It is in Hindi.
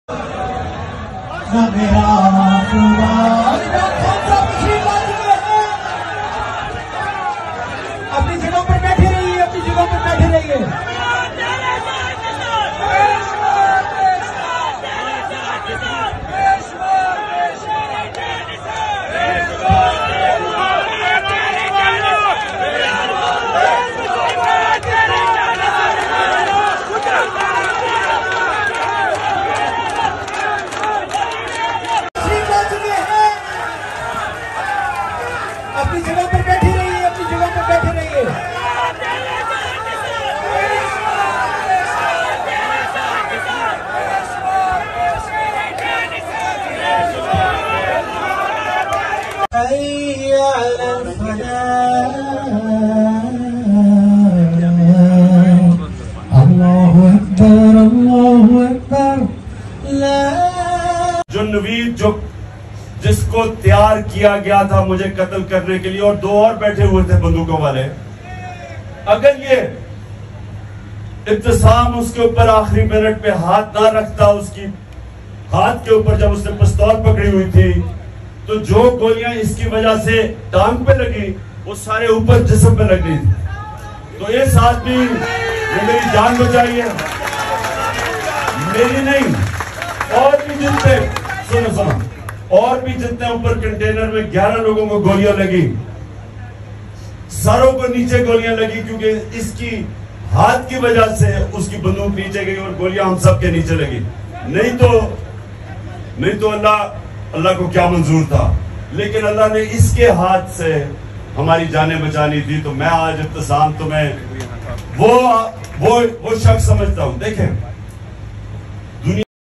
अपनी जगह पर बैठे रहिए, अपनी जगह पर बैठे रहिए। अपनी जगह पर बैठे रहिए, अपनी जगह पर बैठे रहिए। अल्लाहु अकबर, अल्लाहु अकबर। जो नवीद जिसको तैयार किया गया था मुझे कत्ल करने के लिए, और दो और बैठे हुए थे बंदूकों वाले, अगर ये इब्तिसाम उसके ऊपर आखिरी मिनट पे हाथ ना रखता, उसकी हाथ के ऊपर जब उसने पिस्तौल पकड़ी हुई थी, तो जो गोलियां इसकी वजह से टांग पे लगी वो सारे ऊपर जिस्म पे लग गई थी। तो इस आदमी ने मेरी जान बचाई है, मेरी नहीं, और भी जितने सुनो और भी जितने ऊपर कंटेनर में 11 लोगों को गोलियां लगी, सारों को नीचे गोलियां लगी, क्योंकि इसकी हाथ की वजह से उसकी बंदूक नीचे गई और गोलियां हम सब के नीचे लगी। नहीं तो अल्लाह को क्या मंजूर था, लेकिन अल्लाह ने इसके हाथ से हमारी जानें बचानी थी। तो मैं आज इब्तिसाम तुम्हें वो शख्स समझता हूं। देखें,